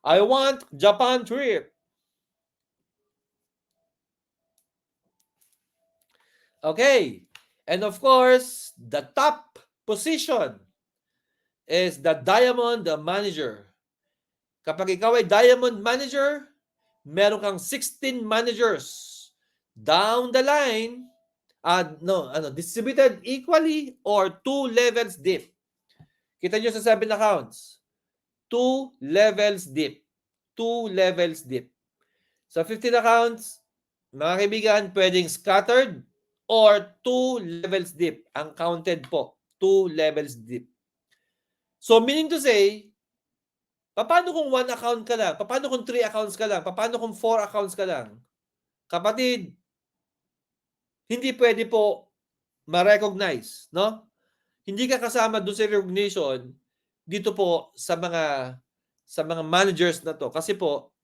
I want Japan trip. Okay. And of course, the top position is the Diamond Manager. Kapag ikaw ay Diamond Manager, meron kang 16 managers. Down the line, distributed equally or 2 levels deep. Kita nyo sa 7 accounts. 2 levels deep. 2 levels deep. Sa 15 accounts, mga kaibigan, pwedeng scattered or 2 levels deep. Ang counted po, 2 levels deep. So, meaning to say, paano kung 1 account ka lang? Paano kung 3 accounts ka lang? Paano kung 4 accounts ka lang? Kapatid, hindi pwede po ma-recognize, no? Hindi ka kasama doon sa recognition dito po sa mga managers na to kasi po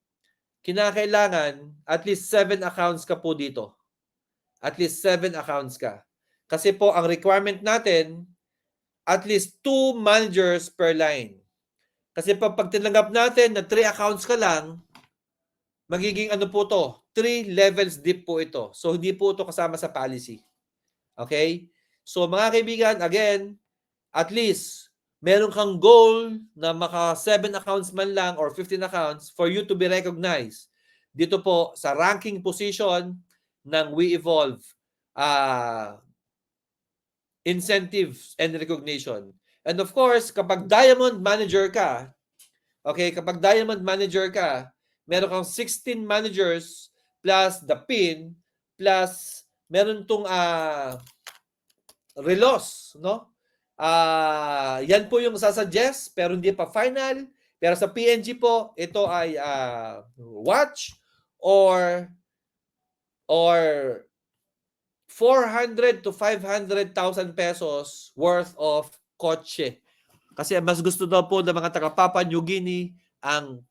kinakailangan at least 7 accounts ka po dito. At least 7 accounts ka. Kasi po ang requirement natin at least 2 managers per line. Kasi pag tinanggap natin na 3 accounts ka lang, magiging ano po to? 3 levels deep po ito. So, hindi po ito kasama sa policy. Okay? So, mga kaibigan, again, at least, meron kang goal na maka 7 accounts man lang or 15 accounts for you to be recognized. Dito po, sa ranking position ng WeEvolve incentives and recognition. And of course, kapag Diamond Manager ka, okay, kapag Diamond Manager ka, meron kang 16 managers plus the PIN plus meron tong relos, no? Yan po yung sasuggest pero hindi pa final. Pero sa PNG po, ito ay watch or 400 to 500,000 pesos worth of kotse. Kasi mas gusto daw po ng mga taga Papua New Guinea ang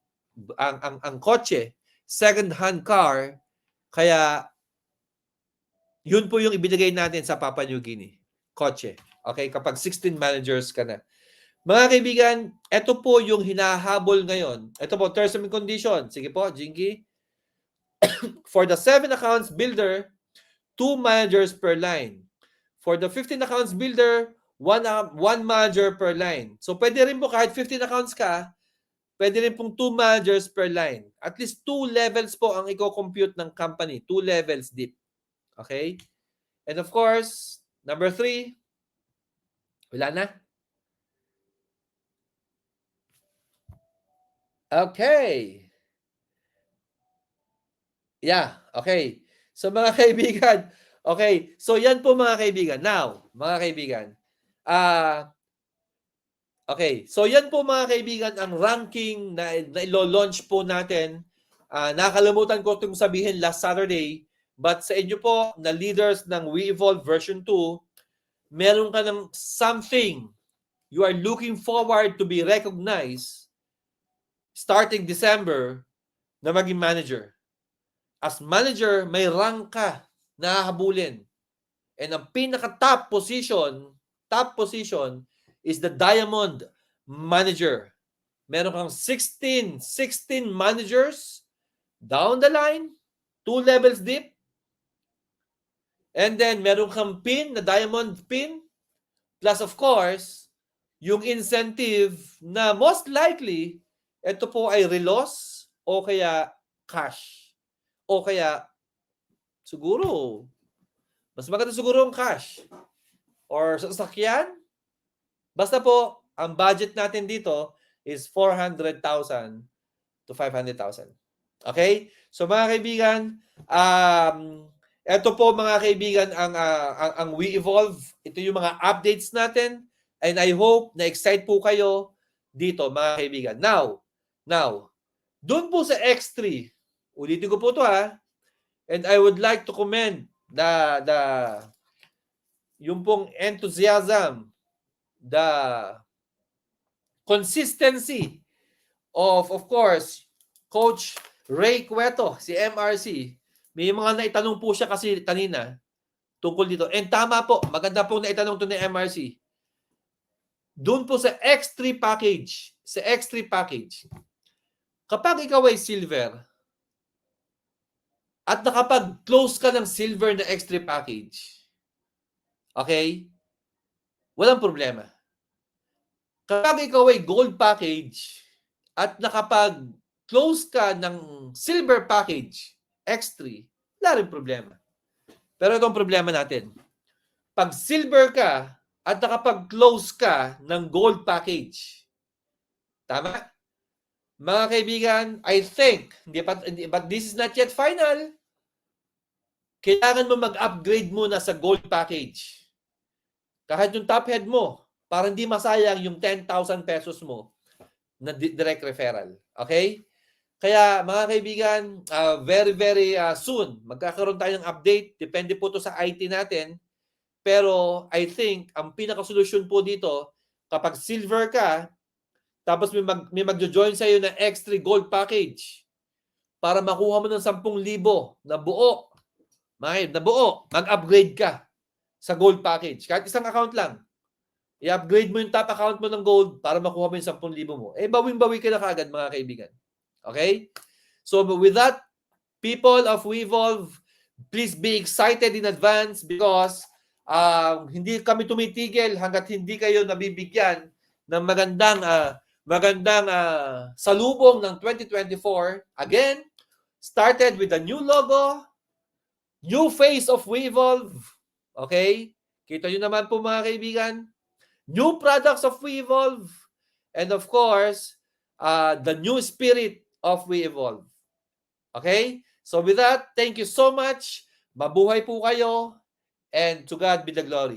kotse, second-hand car, kaya yun po yung ibinigay natin sa Papua New Guinea, kotse. Okay, kapag 16 managers ka na. Mga kaibigan, ito po yung hinahabol ngayon. Ito po, terms and conditions. Sige po, Jinky. For the 7 accounts builder, 2 managers per line. For the 15 accounts builder, 1 manager per line. So, pwede rin po kahit 15 accounts ka, pwede rin pong 2 managers per line. At least 2 levels po ang i-compute ng company. 2 levels deep. Okay? And of course, number 3, wala na? Okay. Yeah, okay. So mga kaibigan, okay. So yan po mga kaibigan. Now, mga kaibigan, Okay, so yan po mga kaibigan ang ranking na ilo-launch po natin. Nakalimutan ko itong sabihin last Saturday, but sa inyo po na leaders ng We Evolve version 2, meron ka ng something you are looking forward to be recognized starting December na maging manager. As manager, may rank ka na hahabulin. And ang pinaka-top position is the Diamond Manager. Meron kang 16 managers down the line, 2 levels deep. And then meron kang pin, na Diamond pin. Plus of course, yung incentive na most likely, ito po ay relos o kaya cash. O kaya siguro, mas maganda siguro ang cash. Or sasakyan. Basta po, ang budget natin dito is 400,000 to 500,000. Okay? So mga kaibigan, ito po mga kaibigan ang We Evolve. Ito yung mga updates natin. And I hope na excite po kayo dito mga kaibigan. Now, dun po sa X3, ulitin ko po to ha. And I would like to commend yung pong enthusiasm, the consistency of course, Coach Ray Cueto, si MRC. May mga naitanong po siya kasi kanina tungkol dito. And tama po, maganda po naitanong to ni MRC. Doon po sa X3 package, kapag ikaw ay silver at nakapag-close ka ng silver na X3 package, okay, walang problema. Kapag ikaw ay gold package at nakapag-close ka ng silver package, X3, wala rin problema. Pero itong problema natin, pag silver ka at nakapag-close ka ng gold package, tama? Mga kaibigan, I think, but this is not yet final, kailangan mo mag-upgrade muna sa gold package. Kahit yung top head mo, para hindi masayang yung 10,000 pesos mo na direct referral. Okay? Kaya mga kaibigan, very soon, magkakaroon tayo ng update. Depende po to sa IT natin. Pero I think, ang pinaka-solusyon po dito, kapag silver ka, tapos may magjo-join sa'yo na X3 gold package para makuha mo ng 10,000 na buo. Mag-upgrade ka sa gold package. Kahit isang account lang. I-upgrade mo yung top account mo ng gold para makuha mo yung 10,000 mo. Bawing-bawi ka na kaagad mga kaibigan. Okay? So with that, people of WeEvolve, please be excited in advance because hindi kami tumitigil hanggat hindi kayo nabibigyan ng magandang salubong ng 2024. Again, started with a new logo, new face of WeEvolve. Okay? Kita nyo naman po mga kaibigan. New products of We Evolve, and of course, the new spirit of We Evolve. Okay? So with that, thank you so much. Mabuhay po kayo, and to God be the glory.